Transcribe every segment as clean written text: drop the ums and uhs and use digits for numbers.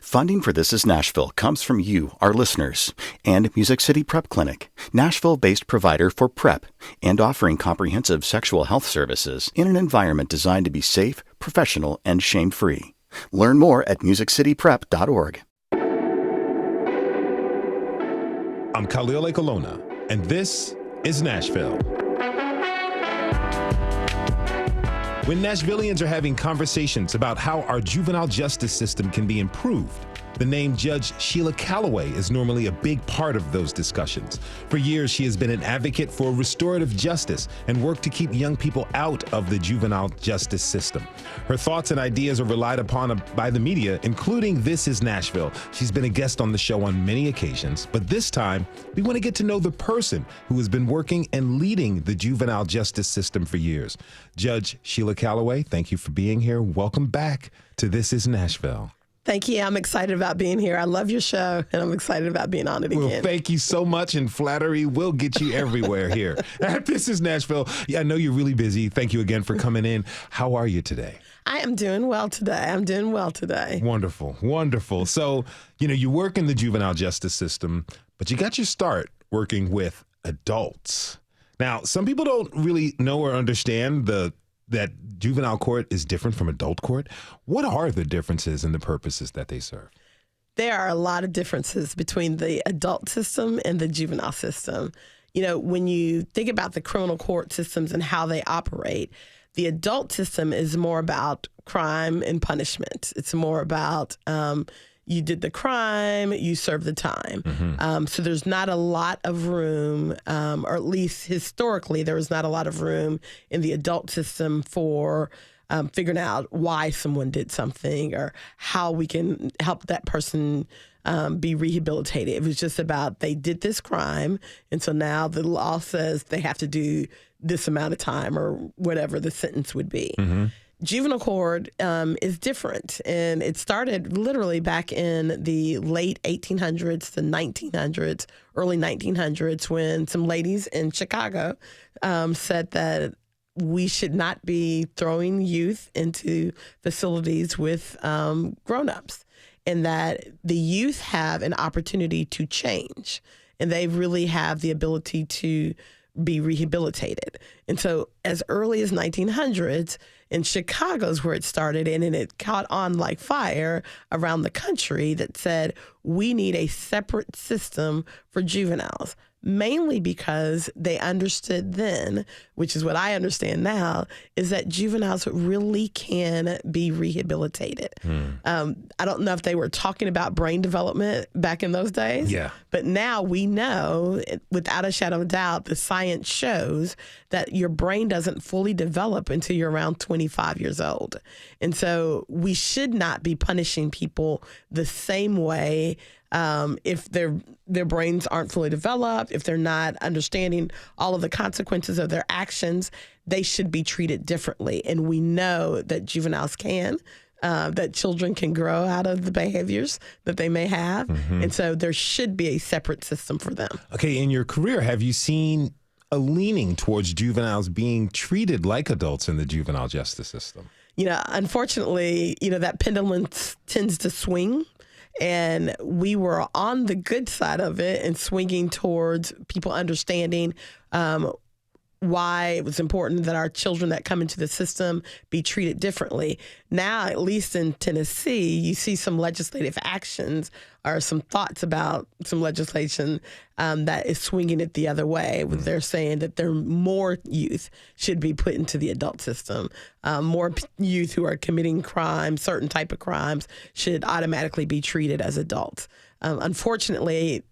Funding for This Is Nashville comes from you, our listeners, and Music City Prep Clinic, Nashville-based provider for PrEP, and offering comprehensive sexual health services in an environment designed to be safe, professional, and shame-free. Learn more at musiccityprep.org. I'm Khalil Ekolona, and this is Nashville. When Nashvillians are having conversations about how our juvenile justice system can be improved, the name Judge Sheila Calloway is normally a big part of those discussions. For years, she has been an advocate for restorative justice and worked to keep young people out of the juvenile justice system. Her thoughts and ideas are relied upon by the media, including This Is Nashville. She's been a guest on the show on many occasions, but this time, we want to get to know the person who has been working and leading the juvenile justice system for years. Judge Sheila Calloway, thank you for being here. Welcome back to This Is Nashville. Thank you. I'm excited about being here. I love your show, and I'm excited about being on it again. Well, thank you so much, and flattery will get you everywhere here. This is Nashville. Yeah, I know you're really busy. Thank you again for coming in. How are you today? I am doing well today. Wonderful, wonderful. So, you work in the juvenile justice system, but you got your start working with adults. Now, some people don't really know or understand that juvenile court is different from adult court. What are the differences in the purposes that they serve? There are a lot of differences between the adult system and the juvenile system. When you think about the criminal court systems and how they operate, the adult system is more about crime and punishment. It's more about you did the crime, you serve the time. Mm-hmm. So there's not a lot of room, or at least historically, there was not a lot of room in the adult system for figuring out why someone did something or how we can help that person be rehabilitated. It was just about they did this crime, and so now the law says they have to do this amount of time or whatever the sentence would be. Mm-hmm. Juvenile court is different, and it started literally back in the late 1800s to 1900s, early 1900s, when some ladies in Chicago said that we should not be throwing youth into facilities with grown-ups, and that the youth have an opportunity to change, and they really have the ability to be rehabilitated. And so as early as 1900s, in Chicago's where it started, and then it caught on like fire around the country, that said we need a separate system for juveniles, mainly because they understood then, which is what I understand now, is that juveniles really can be rehabilitated. I don't know if they were talking about brain development back in those days, but now we know, without a shadow of doubt, the science shows that your brain doesn't fully develop until you're around 25 years old. And so we should not be punishing people the same way if their brains aren't fully developed, if they're not understanding all of the consequences of their actions. They should be treated differently. And we know that juveniles can, that children can grow out of the behaviors that they may have. Mm-hmm. And so there should be a separate system for them. Okay, in your career, have you seen a leaning towards juveniles being treated like adults in the juvenile justice system? Unfortunately, that pendulum tends to swing. And we were on the good side of it and swinging towards people understanding why it was important that our children that come into the system be treated differently. Now, at least in Tennessee, you see some legislative actions or some thoughts about some legislation that is swinging it the other way. Mm-hmm. They're saying that more youth should be put into the adult system. More youth who are committing crimes, certain type of crimes, should automatically be treated as adults. Unfortunately,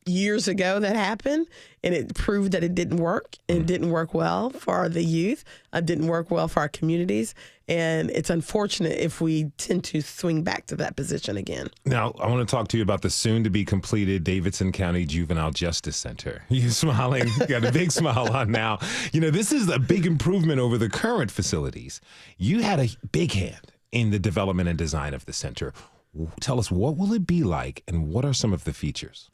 years ago that happened, and it proved that it didn't work. It didn't work well for the youth. It didn't work well for our communities. And it's unfortunate if we tend to swing back to that position again. Now, I want to talk to you about the soon-to-be-completed Davidson County Juvenile Justice Center. You're smiling. You got a big smile on now. This is a big improvement over the current facilities. You had a big hand in the development and design of the center. Tell us, what will it be like, and what are some of the features?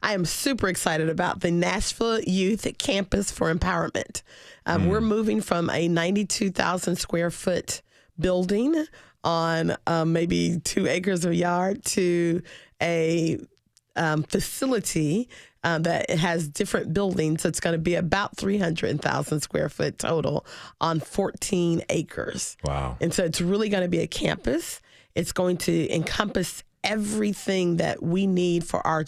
I am super excited about the Nashville Youth Campus for Empowerment. We're moving from a 92,000 square foot building on maybe 2 acres of yard to a facility that has different buildings. So it's going to be about 300,000 square foot total on 14 acres. Wow. And so it's really going to be a campus. It's going to encompass everything that we need for our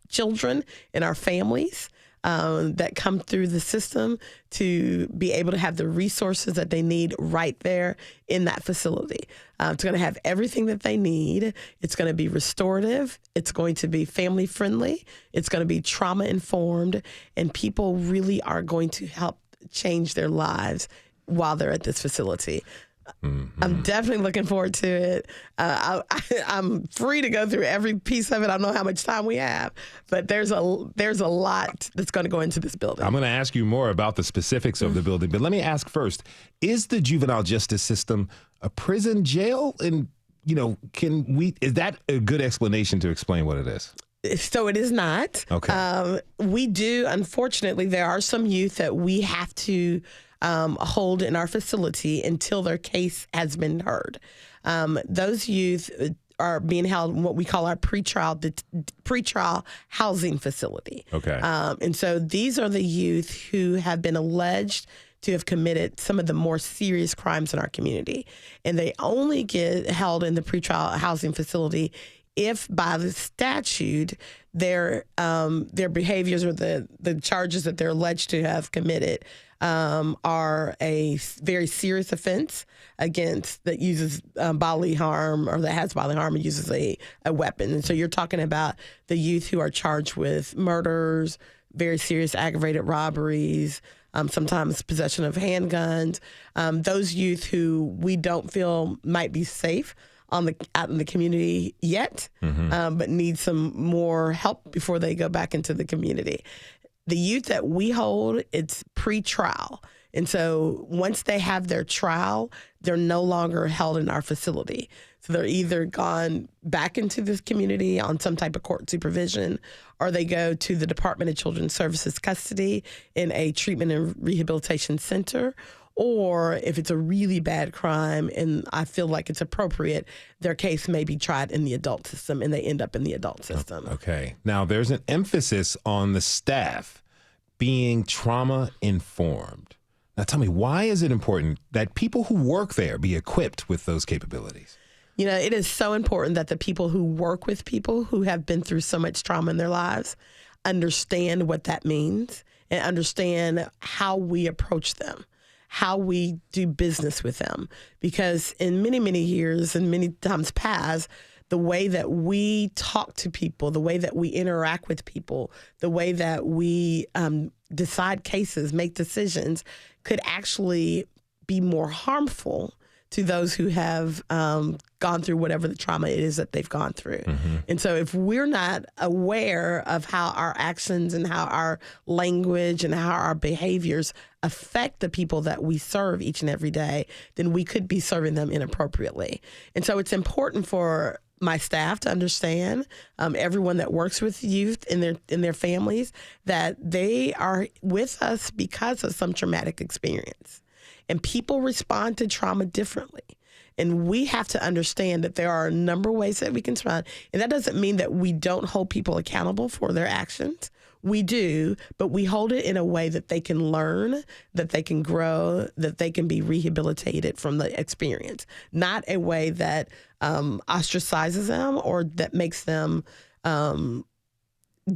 children and our families that come through the system to be able to have the resources that they need right there in that facility. It's going to have everything that they need. It's going to be restorative. It's going to be family friendly. It's going to be trauma informed. And people really are going to help change their lives while they're at this facility. Mm-hmm. I'm definitely looking forward to it. I'm free to go through every piece of it. I don't know how much time we have, but there's a lot that's going to go into this building. I'm going to ask you more about the specifics of the building, but let me ask first, is the juvenile justice system a prison jail? And, is that a good explanation to explain what it is? So it is not. Okay. We do, unfortunately, there are some youth that we have to hold in our facility until their case has been heard. Those youth are being held in what we call our pretrial housing facility. Okay. And so these are the youth who have been alleged to have committed some of the more serious crimes in our community. And they only get held in the pretrial housing facility if by the statute their behaviors or the charges that they're alleged to have committed are a very serious offense that uses bodily harm or that has bodily harm and uses a weapon. And so you're talking about the youth who are charged with murders, very serious aggravated robberies, sometimes possession of handguns, those youth who we don't feel might be safe out in the community yet, but need some more help before they go back into the community. The youth that we hold, it's pre-trial. And so once they have their trial, they're no longer held in our facility. So they're either gone back into this community on some type of court supervision, or they go to the Department of Children's Services custody in a treatment and rehabilitation center. Or if it's a really bad crime and I feel like it's appropriate, their case may be tried in the adult system and they end up in the adult system. Okay. Now, there's an emphasis on the staff being trauma informed. Now, tell me, why is it important that people who work there be equipped with those capabilities? It is so important that the people who work with people who have been through so much trauma in their lives understand what that means and understand how we approach them, how we do business with them. Because in many, many years and many times past, the way that we talk to people, the way that we interact with people, the way that we decide cases, make decisions, could actually be more harmful to those who have gone through whatever the trauma it is that they've gone through. Mm-hmm. And so if we're not aware of how our actions and how our language and how our behaviors affect the people that we serve each and every day, then we could be serving them inappropriately. And so it's important for my staff to understand, everyone that works with youth and their families, that they are with us because of some traumatic experience. And people respond to trauma differently. And we have to understand that there are a number of ways that we can respond. And that doesn't mean that we don't hold people accountable for their actions. We do, but we hold it in a way that they can learn, that they can grow, that they can be rehabilitated from the experience. Not a way that ostracizes them or that makes them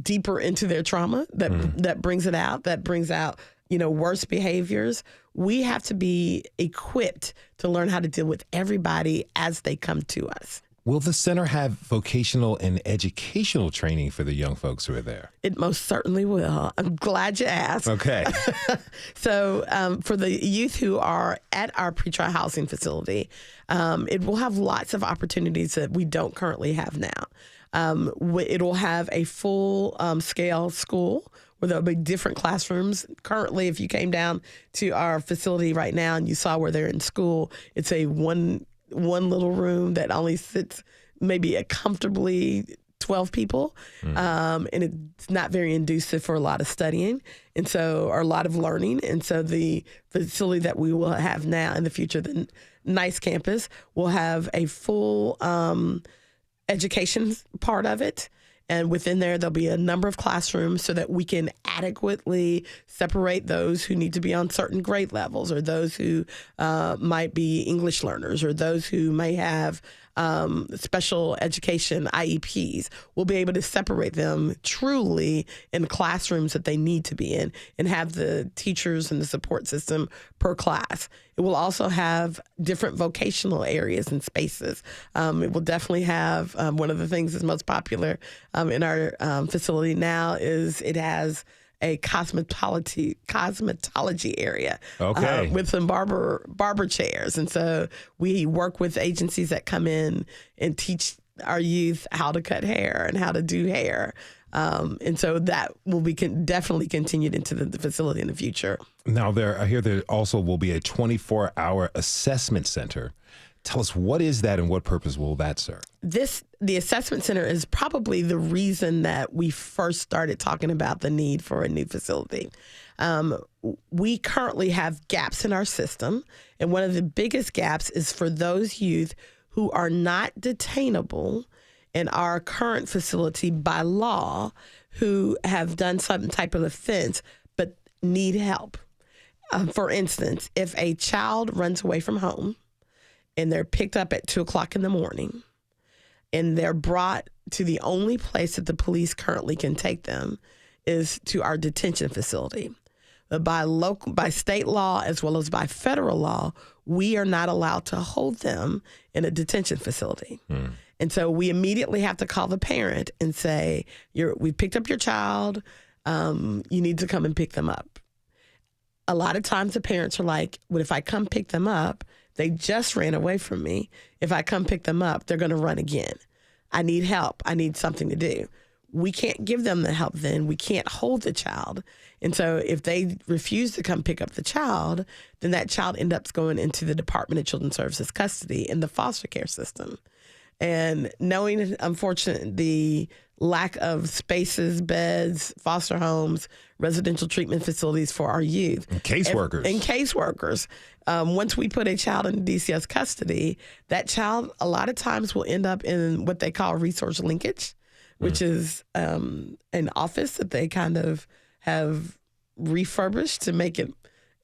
deeper into their trauma, that brings it out, that brings out worse behaviors. We have to be equipped to learn how to deal with everybody as they come to us. Will the center have vocational and educational training for the young folks who are there? It most certainly will. I'm glad you asked. Okay. So for the youth who are at our pretrial housing facility, it will have lots of opportunities that we don't currently have now. It will have a full scale school where there'll be different classrooms. Currently, if you came down to our facility right now and you saw where they're in school, it's a one little room that only sits maybe a comfortably 12 people. And it's not very conducive for a lot of studying or a lot of learning. And so the facility that we will have now in the future, nice campus. We'll have a full education part of it. And within there, there'll be a number of classrooms so that we can adequately separate those who need to be on certain grade levels, or those who might be English learners, or those who may have special education IEPs. We'll be able to separate them truly in classrooms that they need to be in, and have the teachers and the support system per class. It will also have different vocational areas and spaces. It will definitely have, one of the things that's most popular in our facility now is it has a cosmetology area, with some barber chairs. And so we work with agencies that come in and teach our youth how to cut hair and how to do hair. And so that will be definitely continued into the facility in the future. Now, I hear there also will be a 24-hour assessment center. Tell us, what is that and what purpose will that serve? The assessment center is probably the reason that we first started talking about the need for a new facility. We currently have gaps in our system, and one of the biggest gaps is for those youth who are not detainable in our current facility by law, who have done some type of offense but need help. For instance, if a child runs away from home and they're picked up at 2:00 in the morning and they're brought to the only place that the police currently can take them is to our detention facility. By state law as well as by federal law, we are not allowed to hold them in a detention facility. And so we immediately have to call the parent and say, we picked up your child, you need to come and pick them up. A lot of times the parents are like, well, if I come pick them up, they just ran away from me. If I come pick them up, they're going to run again. I need help. I need something to do. We can't give them the help then. We can't hold the child. And so if they refuse to come pick up the child, then that child ends up going into the Department of Children's Services custody in the foster care system. And knowing, unfortunately, the lack of spaces, beds, foster homes, residential treatment facilities for our youth. And caseworkers. Once we put a child in DCS custody, that child a lot of times will end up in what they call resource linkage, which is an office that they kind of have refurbished to make it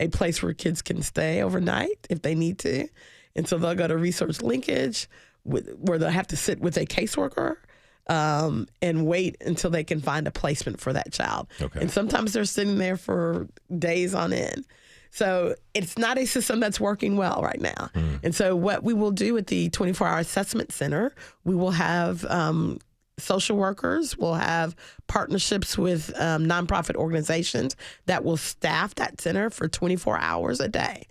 a place where kids can stay overnight if they need to. And so they'll go to resource linkage, where they'll have to sit with a caseworker and wait until they can find a placement for that child. Okay. And sometimes they're sitting there for days on end. So it's not a system that's working well right now. And so what we will do at the 24-hour assessment center, we will have social workers, we'll have partnerships with nonprofit organizations that will staff that center for 24 hours a day.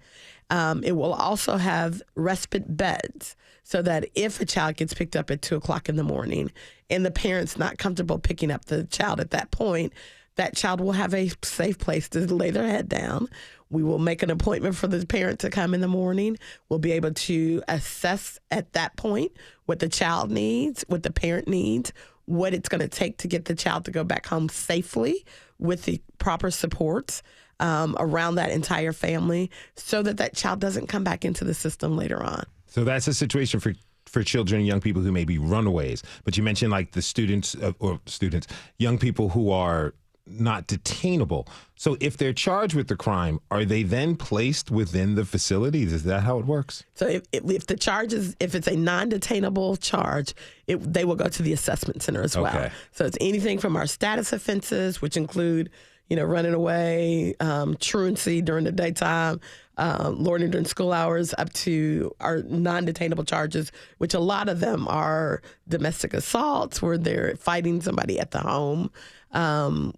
It will also have respite beds, so that if a child gets picked up at 2:00 in the morning and the parent's not comfortable picking up the child at that point, that child will have a safe place to lay their head down. We will make an appointment for the parent to come in the morning. We'll be able to assess at that point what the child needs, what the parent needs, what it's going to take to get the child to go back home safely with the proper supports around that entire family, so that that child doesn't come back into the system later on. So that's a situation for children and young people who may be runaways. But you mentioned like the young people who are not detainable. So if they're charged with the crime, are they then placed within the facilities? Is that how it works? So if the charge is, if it's a non-detainable charge, they will go to the assessment center as well. Okay. So it's anything from our status offenses, which include, running away, truancy during the daytime, loitering during school hours, up to our non-detainable charges, which a lot of them are domestic assaults, where they're fighting somebody at the home.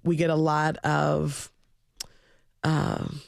We get a lot of, I'm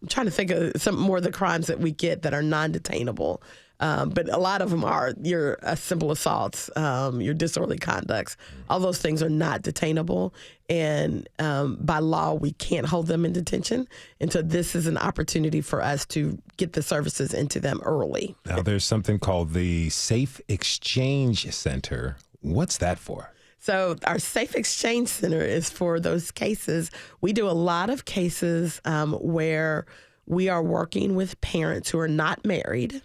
trying to think of some more of the crimes that we get that are non-detainable. But a lot of them are your simple assaults, your disorderly conducts. All those things are not detainable. And by law, we can't hold them in detention. And so this is an opportunity for us to get the services into them early. Now, there's something called the Safe Exchange Center. What's that for? So our Safe Exchange Center is for those cases. We do a lot of cases where we are working with parents who are not married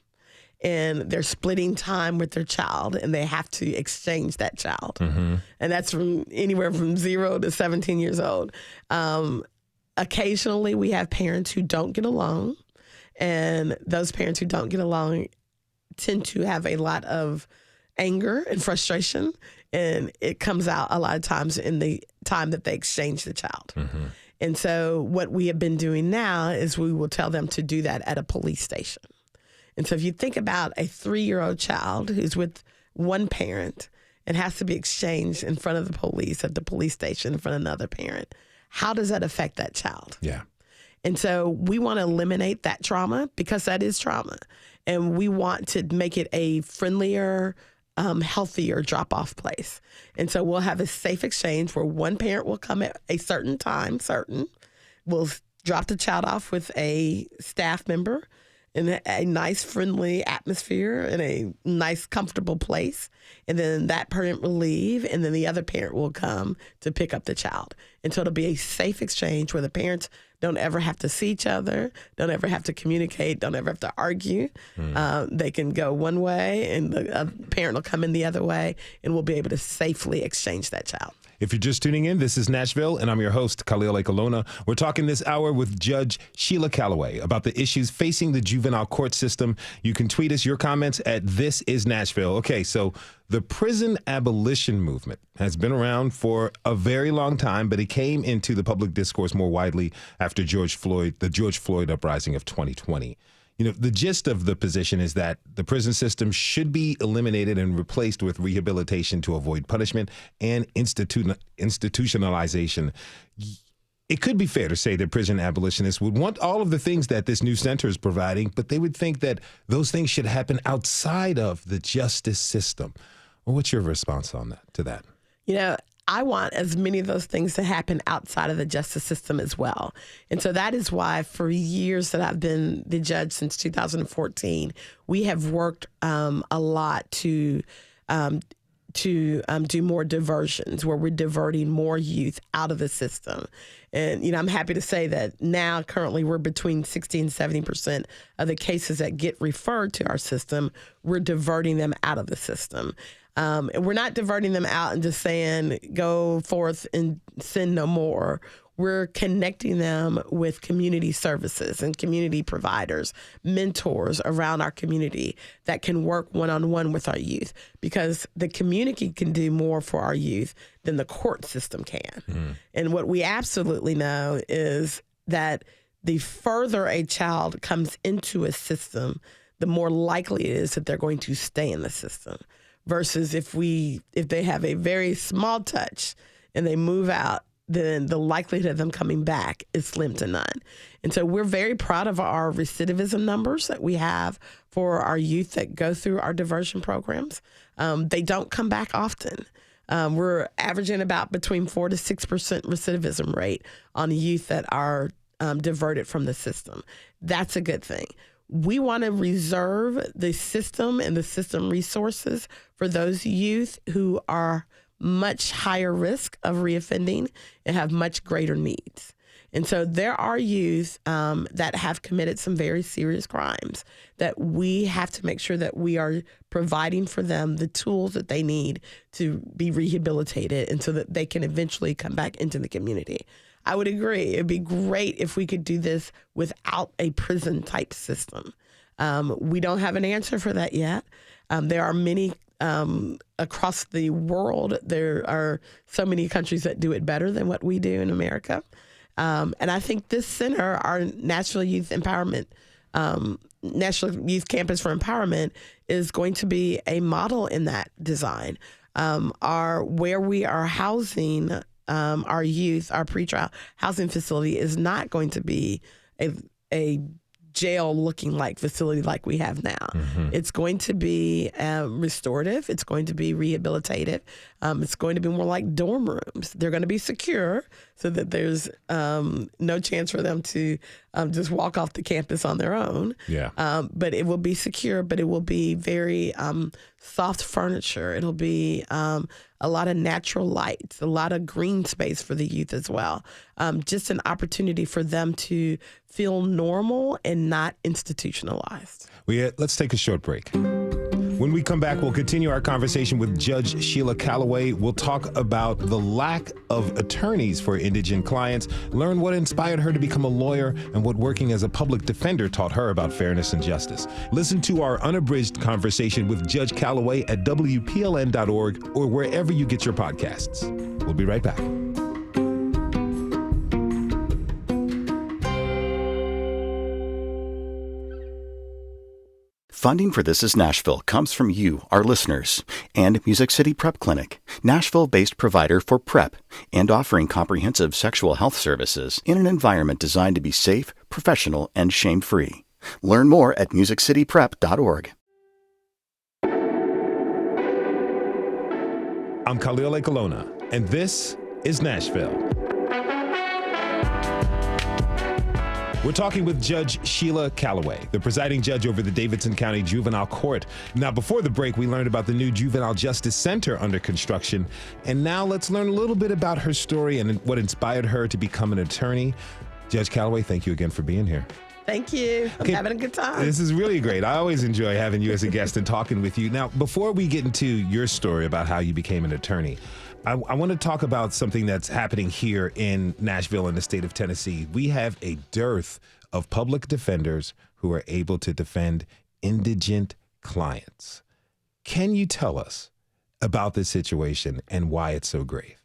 and they're splitting time with their child and they have to exchange that child. And that's from anywhere from 0 to 17 years old. Occasionally we have parents who don't get along, and those parents who don't get along tend to have a lot of anger and frustration, and it comes out a lot of times in the time that they exchange the child. And so what we have been doing now is we will tell them to do that at a police station. And so if you think about a 3-year-old child who's with one parent and has to be exchanged in front of the police at the police station in front of another parent, how does that affect that child? Yeah. And so we want to eliminate that trauma, because that is trauma. And we want to make it a friendlier, healthier drop-off place. And so we'll have a safe exchange where one parent will come at a certain time, we'll drop the child off with a staff member in a nice, friendly atmosphere, in a nice, comfortable place. And then that parent will leave, and then the other parent will come to pick up the child. And so it'll be a safe exchange where the parents don't ever have to see each other, don't ever have to communicate, don't ever have to argue. They can go one way, and the parent will come in the other way, and we'll be able to safely exchange that child. If you're just tuning in, this is Nashville, and I'm your host, Khalil Ekalona. We're talking this hour with Judge Sheila Calloway about the issues facing the juvenile court system. You can tweet us your comments at This Is Nashville. Okay, so the prison abolition movement has been around for a very long time, but it came into the public discourse more widely after the George Floyd uprising of 2020. You know, the gist of the position is that the prison system should be eliminated and replaced with rehabilitation to avoid punishment and institutionalization. It could be fair to say that prison abolitionists would want all of the things that this new center is providing, but they would think that those things should happen outside of the justice system. Well, what's your response on that, to that? You know, I want as many of those things to happen outside of the justice system as well. And so that is why for years that I've been the judge, since 2014, we have worked a lot to do more diversions, where we're diverting more youth out of the system. And, you know, I'm happy to say that now currently we're between 60 and 70% of the cases that get referred to our system, we're diverting them out of the system. And we're not diverting them out and just saying, go forth and sin no more. We're connecting them with community services and community providers, mentors around our community that can work one-on-one with our youth, because the community can do more for our youth than the court system can. And what we absolutely know is that the further a child comes into a system, the more likely it is that they're going to stay in the system. Versus if they have a very small touch and they move out, then the likelihood of them coming back is slim to none. And so we're very proud of our recidivism numbers that we have for our youth that go through our diversion programs. They don't come back often. We're averaging about between 4 to 6% recidivism rate on the youth that are diverted from the system. That's a good thing. We want to reserve the system and the system resources for those youth who are much higher risk of reoffending and have much greater needs. And so there are youth that have committed some very serious crimes that we have to make sure that we are providing for them the tools that they need to be rehabilitated, and so that they can eventually come back into the community. I would agree. It'd be great if we could do this without a prison type system. We don't have an answer for that yet. There are many across the world. There are so many countries that do it better than what we do in America. And I think this center, our National Youth Empowerment, National Youth Campus for Empowerment, is going to be a model in that design. Where we are housing our youth, our pretrial housing facility, is not going to be a jail-looking like facility like we have now. It's going to be restorative. It's going to be rehabilitative. It's going to be more like dorm rooms. They're going to be secure so that there's no chance for them to just walk off the campus on their own. But it will be secure, but it will be very soft furniture. It'll be a a lot of natural lights, a lot of green space for the youth as well. Just an opportunity for them to feel normal and not institutionalized. Let's take a short break. When we come back, we'll continue our conversation with Judge Sheila Calloway. We'll talk about the lack of attorneys for indigent clients, learn what inspired her to become a lawyer, and what working as a public defender taught her about fairness and justice. Listen to our unabridged conversation with Judge Calloway at WPLN.org or wherever you get your podcasts. We'll be right back. Funding for This Is Nashville comes from you, our listeners, and Music City Prep Clinic, Nashville-based provider for PrEP and offering comprehensive sexual health services in an environment designed to be safe, professional, and shame-free. Learn more at musiccityprep.org. I'm Khalil Ekalona, and this is Nashville. We're talking with Judge Sheila Calloway, the presiding judge over the Davidson County Juvenile Court. Now, before the break, we learned about the new Juvenile Justice Center under construction. And now let's learn a little bit about her story and what inspired her to become an attorney. Judge Calloway, thank you again for being here. Thank you. I'm having a good time. This is really great. I always enjoy having you as a guest and talking with you. Now, before we get into your story about how you became an attorney, I want to talk about something that's happening here in Nashville in the state of Tennessee. We have a dearth of public defenders who are able to defend indigent clients. Can you tell us about this situation and why it's so grave?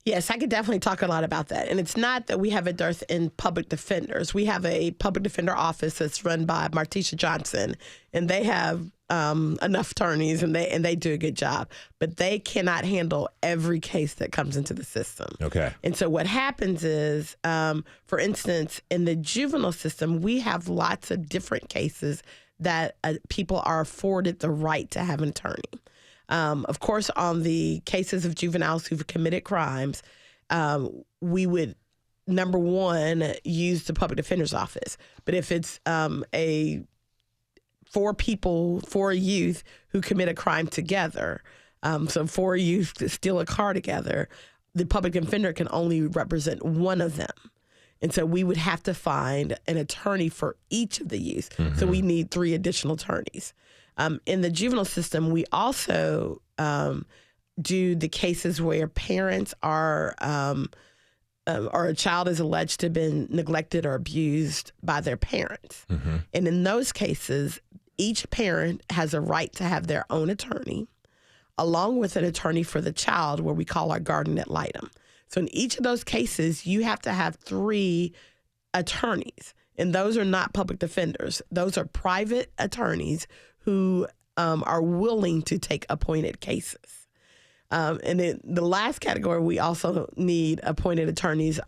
Yes, I could definitely talk a lot about that. And it's not that we have a dearth in public defenders. We have a public defender office that's run by Martisha Johnson, and they have enough attorneys, and they do a good job. But they cannot handle every case that comes into the system. Okay. And so what happens is, for instance, in the juvenile system, we have lots of different cases that people are afforded the right to have an attorney. Of course, on the cases of juveniles who've committed crimes, we would, number one, use the public defender's office. But if it's four youth who commit a crime together, so four youth that steal a car together, the public defender can only represent one of them. And so we would have to find an attorney for each of the youth. Mm-hmm. So we need 3 additional attorneys. In the juvenile system, we also do the cases where parents are, or a child is alleged to have been neglected or abused by their parents. Mm-hmm. And in those cases, each parent has a right to have their own attorney, along with an attorney for the child, where we call our guardian ad litem. So in each of those cases, you have to have 3 attorneys. And those are not public defenders. Those are private attorneys who are willing to take appointed cases. And then the last category we also need appointed attorneys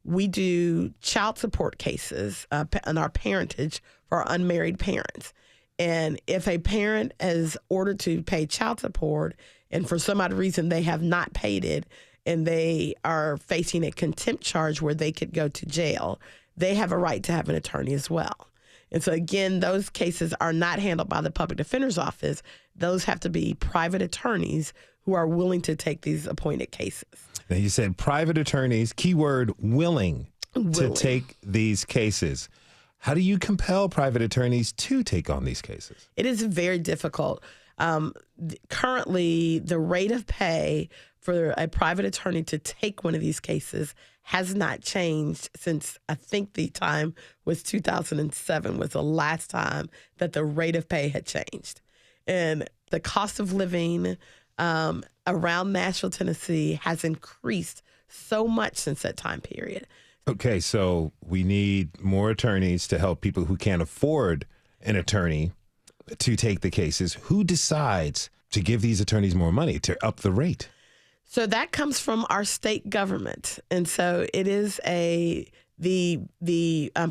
we do child support cases in our parentage for our unmarried parents. And if a parent is ordered to pay child support and for some odd reason they have not paid it and they are facing a contempt charge where they could go to jail, they have a right to have an attorney as well. And so, again, those cases are not handled by the public defender's office. Those have to be private attorneys who are willing to take these appointed cases. Now, you said private attorneys, keyword willing to take these cases. How do you compel private attorneys to take on these cases? It is very difficult. Currently, the rate of pay for a private attorney to take one of these cases has not changed since I think the time was 2007 was the last time that the rate of pay had changed. And the cost of living around Nashville, Tennessee has increased so much since that time period. Okay, so we need more attorneys to help people who can't afford an attorney to take the cases. Who decides to give these attorneys more money, to up the rate? So that comes from our state government. And so it is the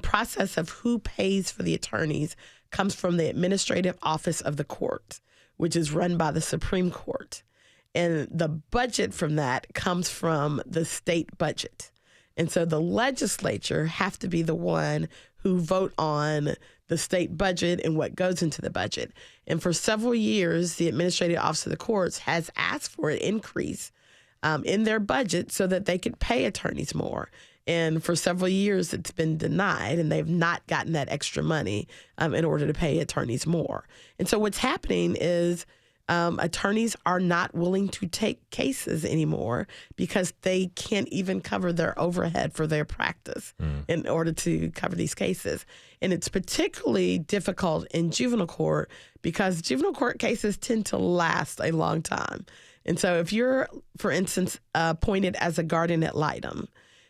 process of who pays for the attorneys comes from the administrative office of the court, which is run by the Supreme Court. And the budget from that comes from the state budget. And so the legislature have to be the one who vote on the state budget and what goes into the budget. And for several years, the Administrative Office of the Courts has asked for an increase in their budget so that they could pay attorneys more. And for several years, it's been denied, and they've not gotten that extra money in order to pay attorneys more. And so what's happening is attorneys are not willing to take cases anymore because they can't even cover their overhead for their practice in order to cover these cases. And it's particularly difficult in juvenile court because juvenile court cases tend to last a long time. And so if you're, for instance, appointed as a guardian ad litem,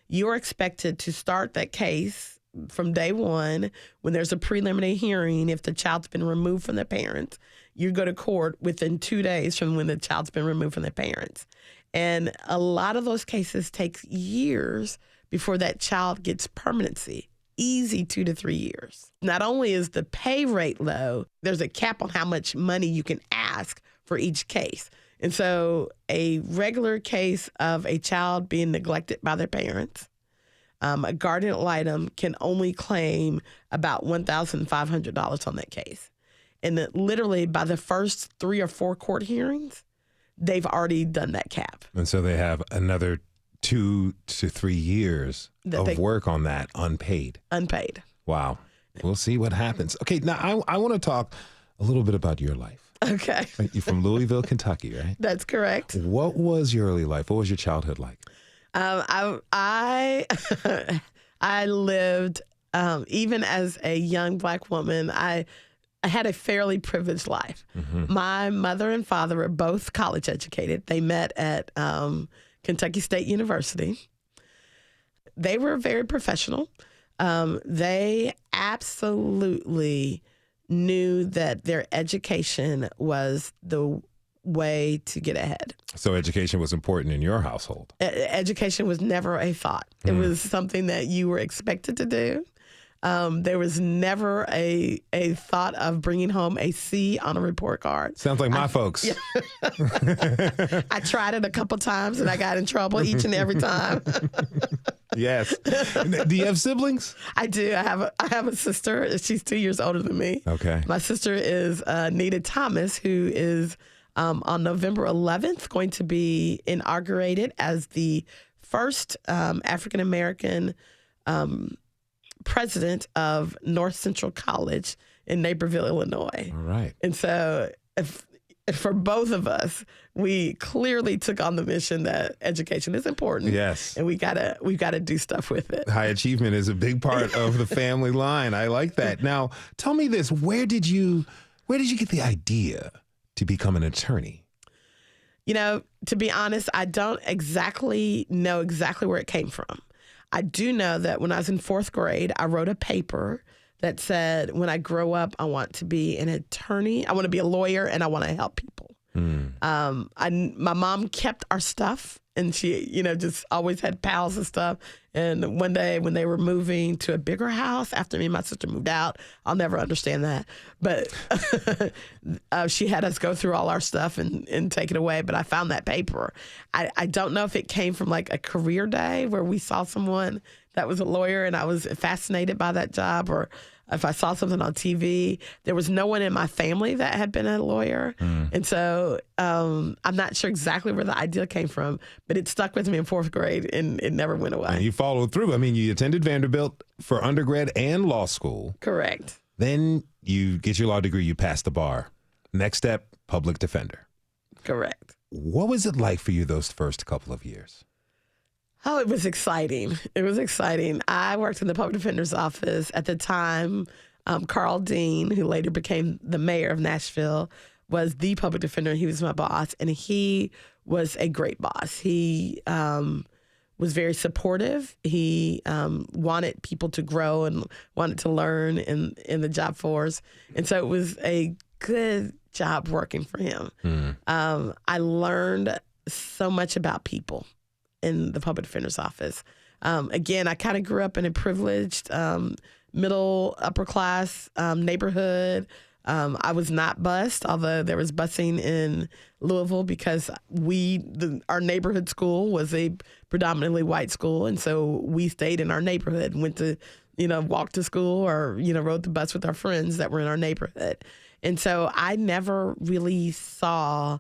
you're expected to start that case from day one. When there's a preliminary hearing, if the child's been removed from their parents, you go to court within 2 days from when the child's been removed from their parents. And a lot of those cases take years before that child gets permanency, easy 2 to 3 years. Not only is the pay rate low, there's a cap on how much money you can ask for each case. And so a regular case of a child being neglected by their parents, a guardian ad litem can only claim about $1,500 on that case. And that literally by the first 3 or 4 court hearings, they've already done that cap. And so they have another 2 to 3 years of work on that unpaid. Unpaid. Wow. We'll see what happens. Okay, now I want to talk a little bit about your life. Okay. You're from Louisville, Kentucky, right? That's correct. What was your early life? What was your childhood like? I lived, even as a young Black woman, I had a fairly privileged life. Mm-hmm. My mother and father were both college educated. They met at Kentucky State University. They were very professional. They absolutely knew that their education was the way to get ahead. So education was important in your household? Education was never a thought. It was something that you were expected to do. There was never a thought of bringing home a C on a report card. Sounds like my folks. Yeah. I tried it a couple times and I got in trouble each and every time. Yes. Do you have siblings? I do. I have a sister. She's 2 years older than me. Okay. My sister is Nita Thomas, who is on November 11th going to be inaugurated as the first African American president of North Central College in Naperville, Illinois. All right. And so for both of us, we clearly took on the mission that education is important. Yes. And we've got to do stuff with it. High achievement is a big part of the family line. I like that. Now, tell me this, where did you get the idea to become an attorney? You know, to be honest, I don't know exactly where it came from. I do know that when I was in 4th grade, I wrote a paper that said, when I grow up, I want to be an attorney. I want to be a lawyer and I want to help people. My mom kept our stuff and she, just always had pals and stuff. And one day when they were moving to a bigger house after me and my sister moved out, I'll never understand that. But she had us go through all our stuff and take it away. But I found that paper. I don't know if it came from like a career day where we saw someone that was a lawyer and I was fascinated by that job, or if I saw something on TV. There was no one in my family that had been a lawyer. And so I'm not sure exactly where the idea came from, but it stuck with me in 4th grade and it never went away. And you followed through. I mean, you attended Vanderbilt for undergrad and law school. Correct. Then you get your law degree, you pass the bar. Next step, public defender. Correct. What was it like for you those first couple of years? Oh, it was exciting. It was exciting. I worked in the public defender's office at the time. Carl Dean, who later became the mayor of Nashville, was the public defender. He was my boss, and he was a great boss. He was very supportive. He wanted people to grow and wanted to learn in the job force. And so it was a good job working for him. I learned so much about people in the public defender's office. Again, I kind of grew up in a privileged middle, upper class neighborhood. I was not bused, although there was busing in Louisville because our neighborhood school was a predominantly white school. And so we stayed in our neighborhood, went to, walk to school or, rode the bus with our friends that were in our neighborhood. And so I never really saw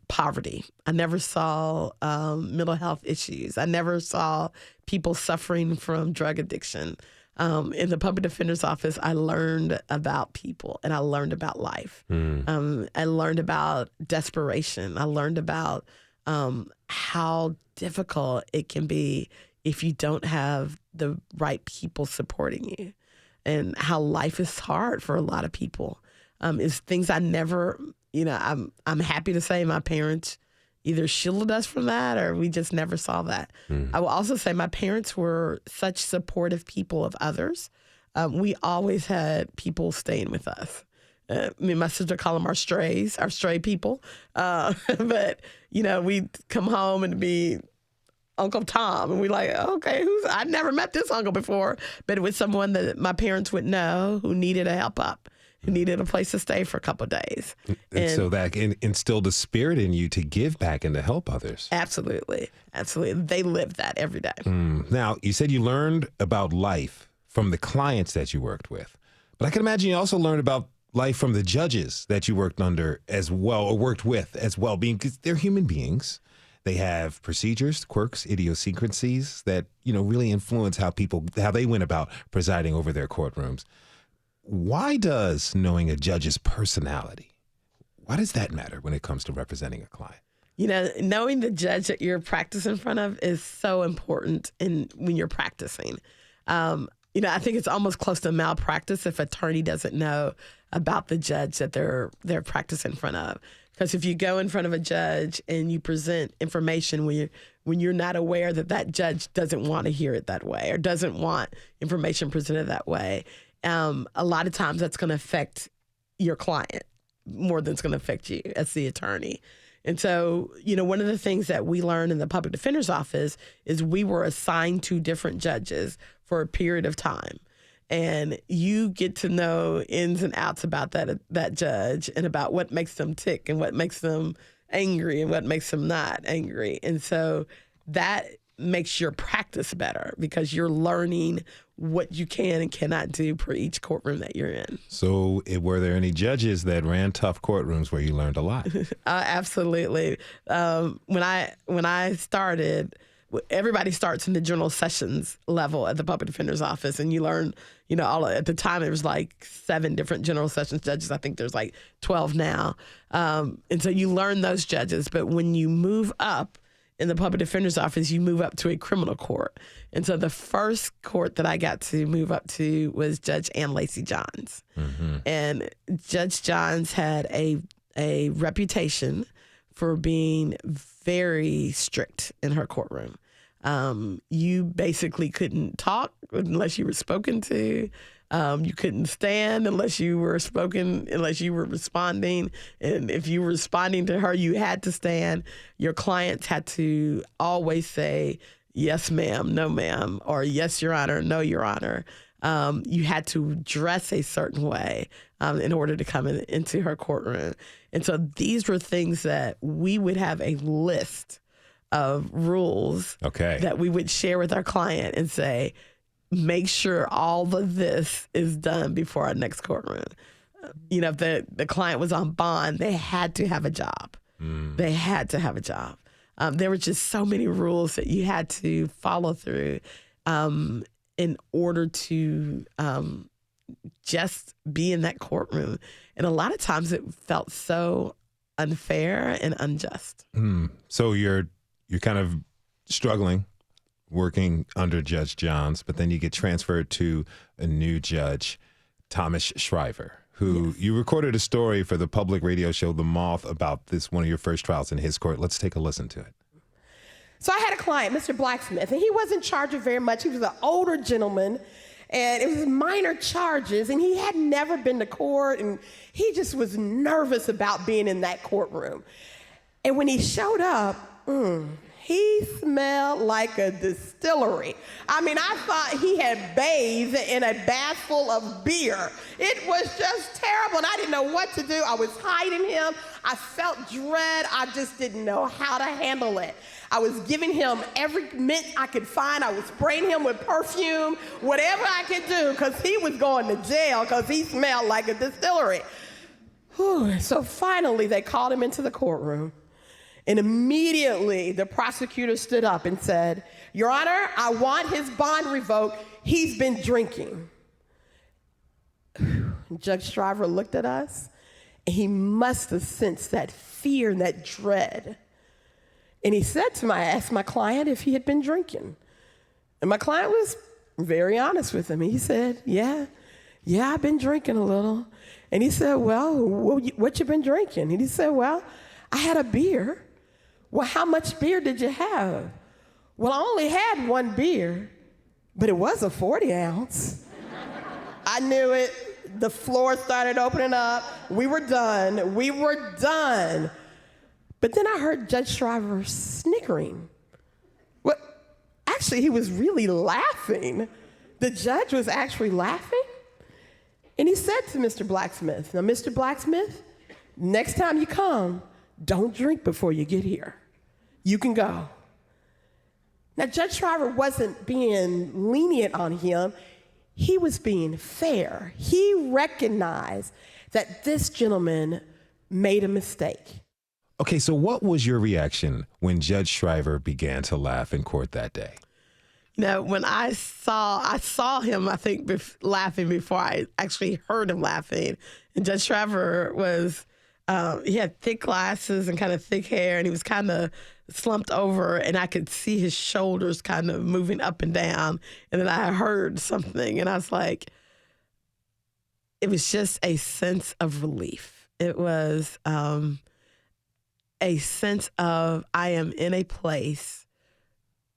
poverty. I never saw mental health issues. I never saw people suffering from drug addiction. In the public defender's office, I learned about people and I learned about life. I learned about desperation. I learned about how difficult it can be if you don't have the right people supporting you, and how life is hard for a lot of people. It's things I never, I'm happy to say my parents either shielded us from that or we just never saw that. I will also say my parents were such supportive people of others. We always had people staying with us. Me and my sister call them our strays, our stray people. But, we'd come home and be Uncle Tom. And we're like, okay, I'd never met this uncle before. But it was someone that my parents would know who needed a help up, who needed a place to stay for a couple of days. And so that instilled a spirit in you to give back and to help others. Absolutely. Absolutely. They live that every day. Now, you said you learned about life from the clients that you worked with. But I can imagine you also learned about life from the judges that you worked under as well, or worked with as well, because they're human beings. They have procedures, quirks, idiosyncrasies that, really influence how they went about presiding over their courtrooms. Why does knowing a judge's personality, why does that matter when it comes to representing a client? Knowing the judge that you're practicing in front of is so important when you're practicing. I think it's almost close to malpractice if an attorney doesn't know about the judge that they're practicing in front of. Because if you go in front of a judge and you present information when you're not aware that judge doesn't want to hear it that way or doesn't want information presented that way, a lot of times that's going to affect your client more than it's going to affect you as the attorney. And so, one of the things that we learned in the public defender's office is we were assigned to different judges for a period of time. And you get to know ins and outs about that judge and about what makes them tick and what makes them angry and what makes them not angry. And so that makes your practice better because you're learning what you can and cannot do per each courtroom that you're in. So were there any judges that ran tough courtrooms where you learned a lot? Absolutely. When I started, everybody starts in the general sessions level at the public defender's office, and you learn, at the time it was like 7 different general sessions judges. I think there's like 12 now. And so you learn those judges. But when you move up in the public defender's office, you move up to a criminal court. And so the first court that I got to move up to was Judge Ann Lacey Johns. Mm-hmm. And Judge Johns had a reputation for being very strict in her courtroom. You basically couldn't talk unless you were spoken to. You couldn't stand unless you were responding. And if you were responding to her, you had to stand. Your clients had to always say, yes, ma'am, no, ma'am, or yes, Your Honor, no, Your Honor. You had to dress a certain way in order to come into her courtroom. And so these were things that we would have a list of rules that we would share with our client and say, make sure all of this is done before our next courtroom. If the client was on bond, they had to have a job. They had to have a job. There were just so many rules that you had to follow through in order to just be in that courtroom. And a lot of times it felt so unfair and unjust. So you're kind of struggling working under Judge Johns, but then you get transferred to a new judge, Thomas Shriver, who you recorded a story for the public radio show The Moth about this, one of your first trials in his court. Let's take a listen to it. So I had a client, Mr. Blacksmith, and he wasn't charged with very much. He was an older gentleman, and it was minor charges, and he had never been to court, and he just was nervous about being in that courtroom. And when he showed up, He smelled like a distillery. I mean, I thought he had bathed in a bath full of beer. It was just terrible, and I didn't know what to do. I was hiding him. I felt dread. I just didn't know how to handle it. I was giving him every mint I could find. I was spraying him with perfume, whatever I could do, because he was going to jail because he smelled like a distillery. Whew. So finally, they called him into the courtroom. And immediately, the prosecutor stood up and said, Your Honor, I want his bond revoked. He's been drinking. Judge Shriver looked at us, and he must have sensed that fear and that dread. And he said to me, I asked my client if he had been drinking. And my client was very honest with him. He said, yeah, I've been drinking a little. And he said, well, what you been drinking? And he said, well, I had a beer. Well, how much beer did you have? Well, I only had one beer, but it was a 40 ounce. I knew it. The floor started opening up. We were done. But then I heard Judge Shriver snickering. Well, actually, he was really laughing. The judge was actually laughing. And he said to Mr. Blacksmith, now, Mr. Blacksmith, next time you come, don't drink before you get here. You can go. Now, Judge Shriver wasn't being lenient on him. He was being fair. He recognized that this gentleman made a mistake. Okay, so what was your reaction when Judge Shriver began to laugh in court that day? When I saw him, I think, laughing before I actually heard him laughing. And Judge Shriver was, he had thick glasses and kind of thick hair, and he was kind of slumped over, and I could see his shoulders kind of moving up and down. And then I heard something, and I was like, it was just a sense of relief. It was a sense of I am in a place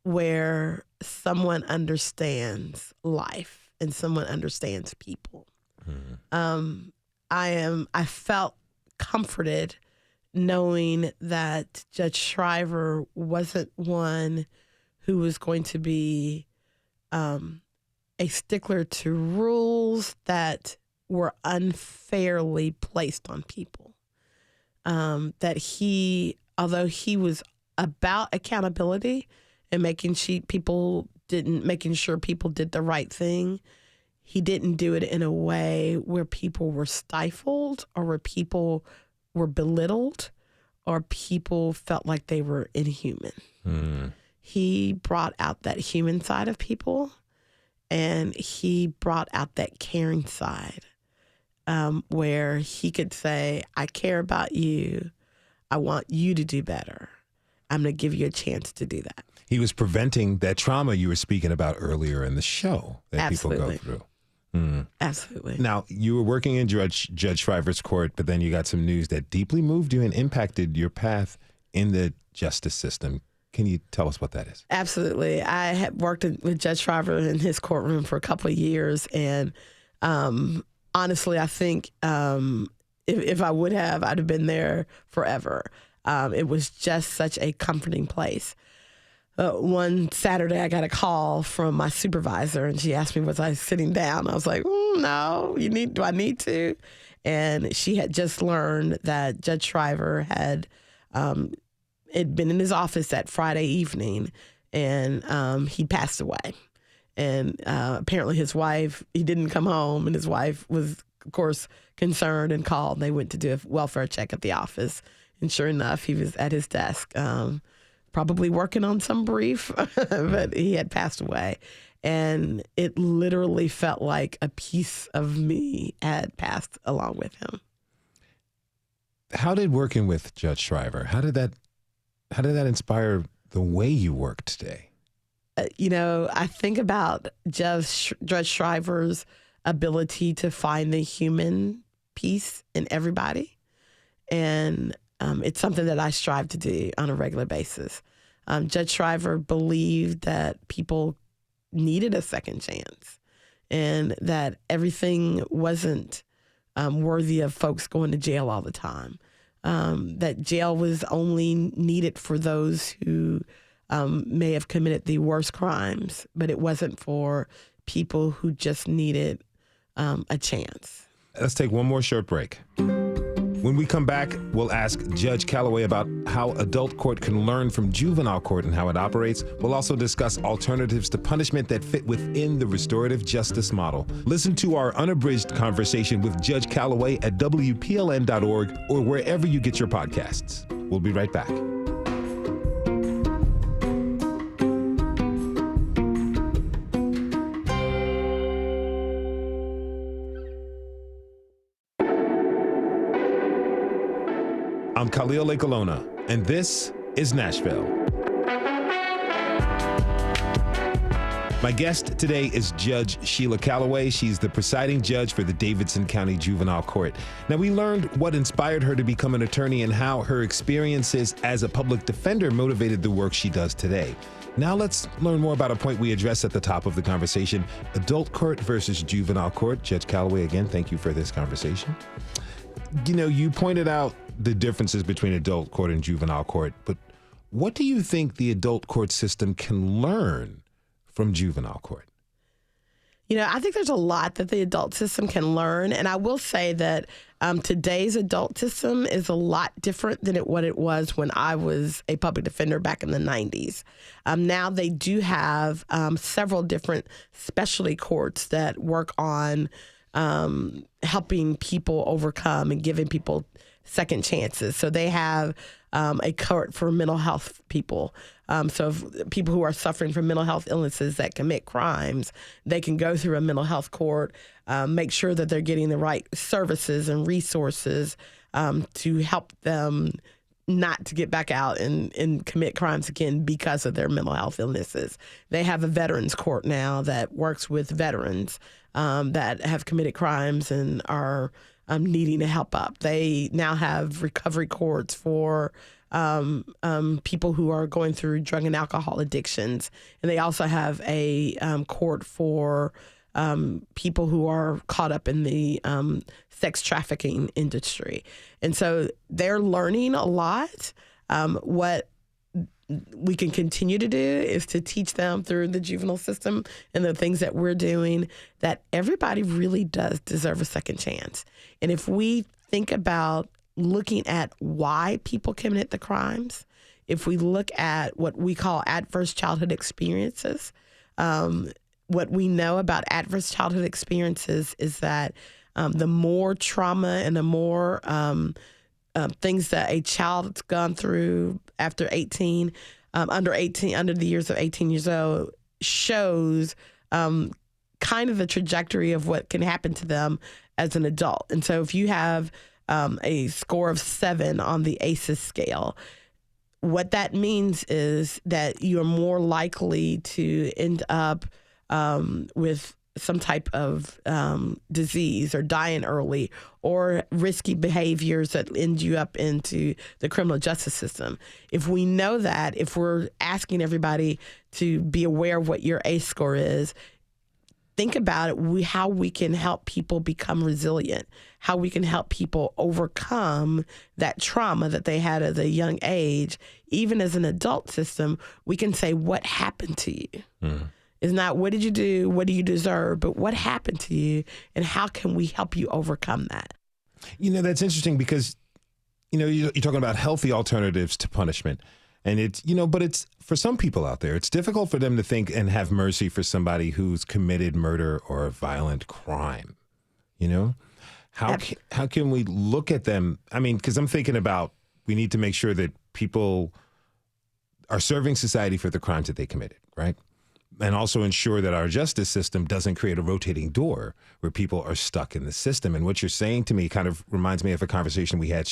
where someone understands life and someone understands people. Mm-hmm. I felt comforted knowing that Judge Shriver wasn't one who was going to be a stickler to rules that were unfairly placed on people. That he, although he was about accountability and making sure people did the right thing, he didn't do it in a way where people were stifled or where people were belittled or people felt like they were inhuman. Mm. He brought out that human side of people, and he brought out that caring side, where he could say, I care about you. I want you to do better. I'm going to give you a chance to do that. He was preventing that trauma you were speaking about earlier in the show that Absolutely. People go through. Mm. Absolutely. Now, you were working in Judge Shriver's court, but then you got some news that deeply moved you and impacted your path in the justice system. Can you tell us what that is? Absolutely. I had worked with Judge Shriver in his courtroom for a couple of years, and honestly, I think if I would have, I'd have been there forever. It was just such a comforting place. One Saturday, I got a call from my supervisor, and she asked me, was I sitting down? I was like, no, do I need to? And she had just learned that Judge Shriver had been in his office that Friday evening, and he passed away. And apparently his wife, he didn't come home, and his wife was, of course, concerned and called. They went to do a welfare check at the office, and sure enough, he was at his desk, probably working on some brief, but he had passed away. And it literally felt like a piece of me had passed along with him. How did working with Judge Shriver, how did that inspire the way you work today? I think about Judge Shriver's ability to find the human piece in everybody. And it's something that I strive to do on a regular basis. Judge Shriver believed that people needed a second chance and that everything wasn't worthy of folks going to jail all the time. That jail was only needed for those who may have committed the worst crimes, but it wasn't for people who just needed a chance. Let's take one more short break. When we come back, we'll ask Judge Calloway about how adult court can learn from juvenile court and how it operates. We'll also discuss alternatives to punishment that fit within the restorative justice model. Listen to our unabridged conversation with Judge Calloway at WPLN.org or wherever you get your podcasts. We'll be right back. I'm Khalil Lekalona, and this is Nashville. My guest today is Judge Sheila Calloway. She's the presiding judge for the Davidson County Juvenile Court. Now, we learned what inspired her to become an attorney and how her experiences as a public defender motivated the work she does today. Now let's learn more about a point we addressed at the top of the conversation, adult court versus juvenile court. Judge Calloway, again, thank you for this conversation. You know, you pointed out the differences between adult court and juvenile court, but what do you think the adult court system can learn from juvenile court? You know, I think there's a lot that the adult system can learn, and I will say that today's adult system is a lot different than what it was when I was a public defender back in the 90s. Now they do have several different specialty courts that work on helping people overcome and giving people second chances. So they have a court for mental health people. So if people who are suffering from mental health illnesses that commit crimes, they can go through a mental health court, make sure that they're getting the right services and resources to help them not to get back out and commit crimes again because of their mental health illnesses. They have a veterans court now that works with veterans that have committed crimes and are needing to help up. They now have recovery courts for people who are going through drug and alcohol addictions. And they also have a court for people who are caught up in the sex trafficking industry. And so they're learning a lot. What we can continue to do is to teach them through the juvenile system and the things that we're doing that everybody really does deserve a second chance. And if we think about looking at why people commit the crimes, if we look at what we call adverse childhood experiences, what we know about adverse childhood experiences is that the more trauma and the more things that a child's gone through after 18, under the years of 18 years old, shows kind of the trajectory of what can happen to them as an adult. And so if you have a score of 7 on the ACEs scale, what that means is that you're more likely to end up with some type of disease or dying early or risky behaviors that end you up into the criminal justice system. If we know that, if we're asking everybody to be aware of what your ACE score is, think about it, how we can help people become resilient, how we can help people overcome that trauma that they had at a young age. Even as an adult system, we can say, what happened to you? It's not, what did you do? What do you deserve? But what happened to you? And how can we help you overcome that? You know, that's interesting because, you know, you're talking about healthy alternatives to punishment. And it's, you know, but it's for some people out there, it's difficult for them to think and have mercy for somebody who's committed murder or a violent crime. You know, how can we look at them? I mean, because I'm thinking about, we need to make sure that people are serving society for the crimes that they committed, right? And also ensure that our justice system doesn't create a rotating door where people are stuck in the system. And what you're saying to me kind of reminds me of a conversation we had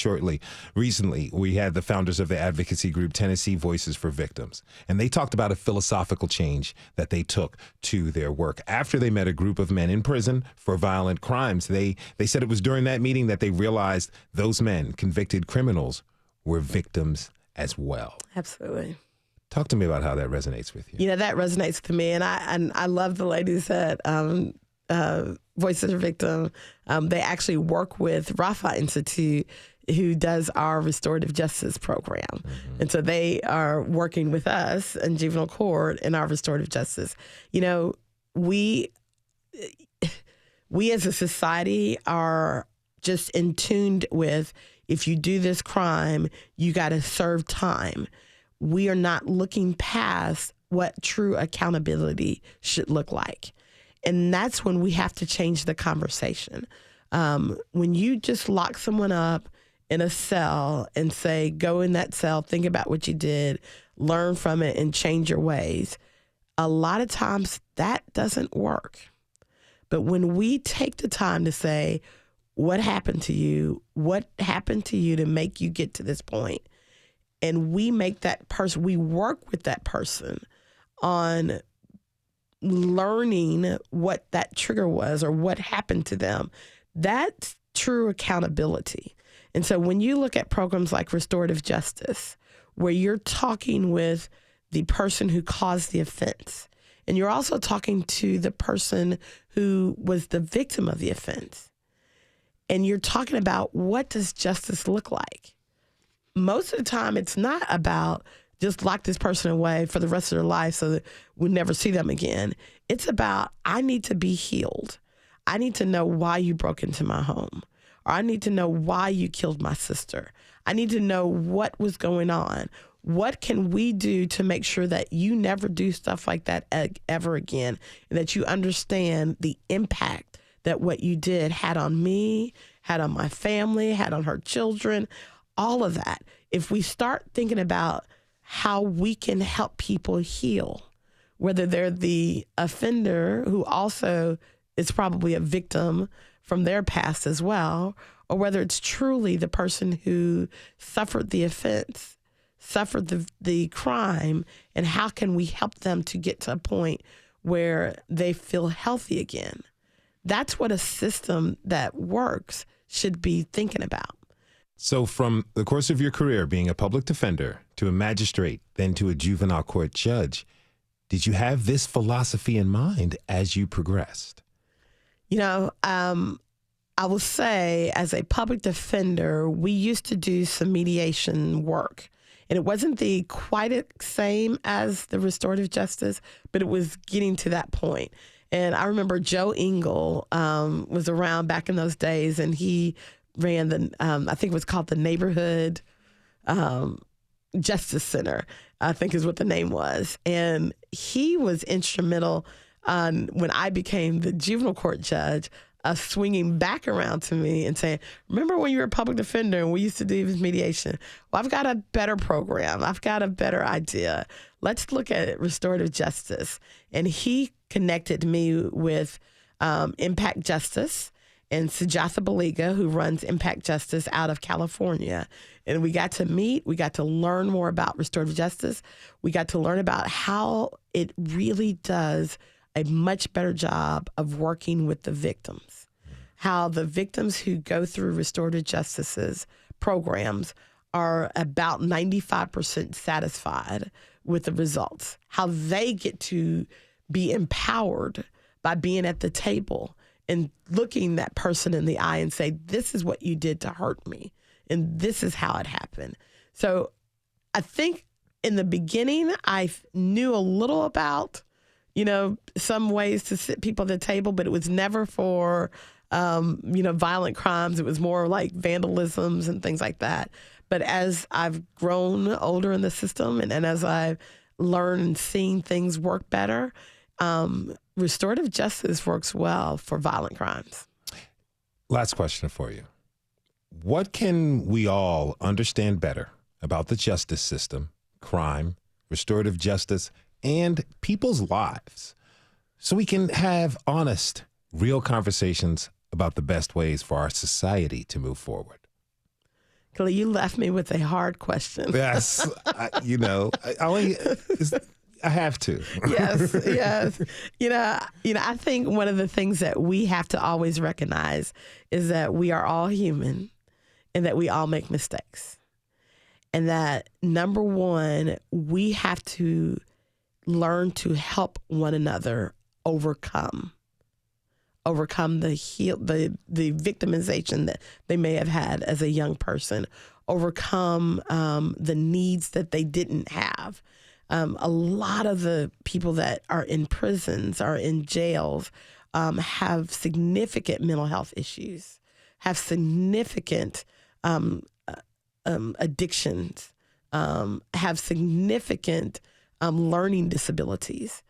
recently. We had the founders of the advocacy group Tennessee Voices for Victims. And they talked about a philosophical change that they took to their work. After they met a group of men in prison for violent crimes, they said it was during that meeting that they realized those men, convicted criminals, were victims as well. Absolutely. Talk to me about how that resonates with you. You know, that resonates with me. And I love the ladies at Voices of Victim. They actually work with Rafa Institute who does our restorative justice program. Mm-hmm. And so they are working with us in juvenile court in our restorative justice. You know, we as a society are just in tuned with, if you do this crime, you got to serve time. We are not looking past what true accountability should look like. And that's when we have to change the conversation. When you just lock someone up in a cell and say, go in that cell, think about what you did, learn from it, and change your ways, a lot of times that doesn't work. But when we take the time to say, what happened to you? What happened to you to make you get to this point? And we make that person, we work with that person on learning what that trigger was or what happened to them. That's true accountability. And so when you look at programs like restorative justice, where you're talking with the person who caused the offense, and you're also talking to the person who was the victim of the offense, and you're talking about, what does justice look like? Most of the time, it's not about just lock this person away for the rest of their life so that we'll never see them again. It's about, I need to be healed. I need to know why you broke into my home. Or I need to know why you killed my sister. I need to know what was going on. What can we do to make sure that you never do stuff like that ever again, and that you understand the impact that what you did had on me, had on my family, had on her children, all of that. If we start thinking about how we can help people heal, whether they're the offender who also is probably a victim from their past as well, or whether it's truly the person who suffered the offense, suffered the crime, and how can we help them to get to a point where they feel healthy again? That's what a system that works should be thinking about. So from the course of your career being a public defender to a magistrate, then to a juvenile court judge, did you have this philosophy in mind as you progressed? You know, I will say, as a public defender, we used to do some mediation work. And it wasn't the quite the same as the restorative justice, but it was getting to that point. And I remember Joe Engel was around back in those days, and he ran the, I think it was called the Neighborhood Justice Center, I think is what the name was. And he was instrumental when I became the juvenile court judge, swinging back around to me and saying, remember when you were a public defender and we used to do this mediation? Well, I've got a better program. I've got a better idea. Let's look at restorative justice. And he connected me with Impact Justice and Sujatha Baliga, who runs Impact Justice out of California. And we got to meet. We got to learn more about restorative justice. We got to learn about how it really does a much better job of working with the victims, how the victims who go through restorative justice's programs are about 95% satisfied with the results, how they get to be empowered by being at the table and looking that person in the eye and say, this is what you did to hurt me, and this is how it happened. So I think in the beginning, I knew a little about, some ways to sit people at the table, but it was never for, violent crimes. It was more like vandalisms and things like that. But as I've grown older in the system and as I've learned and seen things work better, restorative justice works well for violent crimes. Last question for you. What can we all understand better about the justice system, crime, restorative justice, and people's lives, so we can have honest, real conversations about the best ways for our society to move forward? Kelly, you left me with a hard question. Yes, I have to. Yes. I think one of the things that we have to always recognize is that we are all human and that we all make mistakes. And that, number one, we have to learn to help one another overcome overcome the victimization that they may have had as a young person, overcome the needs that they didn't have. A lot of the people that are in prisons or in jails have significant mental health issues, have significant addictions, have significant learning disabilities.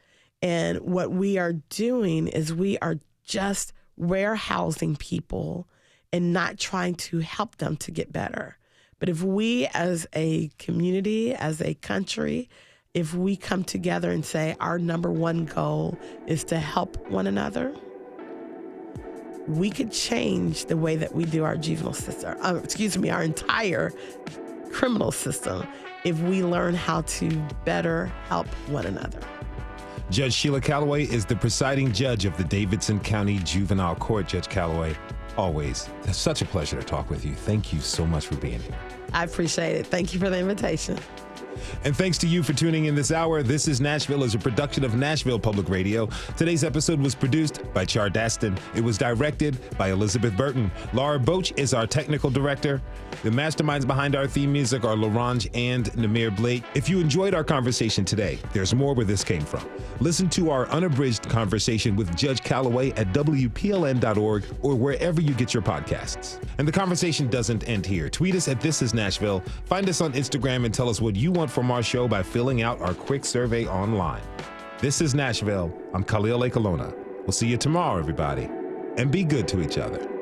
And what we are doing is we are just warehousing people and not trying to help them to get better. But if we as a community, as a country, if we come together and say our number one goal is to help one another, we could change the way that we do our juvenile system, our entire criminal system, if we learn how to better help one another. Judge Sheila Calloway is the presiding judge of the Davidson County Juvenile Court. Judge Calloway, always, it's such a pleasure to talk with you. Thank you so much for being here. I appreciate it. Thank you for the invitation. And thanks to you for tuning in this hour. This is Nashville is a production of Nashville Public Radio. Today's episode was produced by Char Daston. It was directed by Elizabeth Burton. Laura Boach is our technical director. The masterminds behind our theme music are Larange and Namir Blake. If you enjoyed our conversation today, there's more where this came from. Listen to our unabridged conversation with Judge Calloway at WPLN.org or wherever you get your podcasts. And the conversation doesn't end here. Tweet us at This Is Nashville. Find us on Instagram and tell us what you want from our show by filling out our quick survey online. This is Nashville. I'm Khalil A. Colonna. We'll see you tomorrow, everybody. And be good to each other.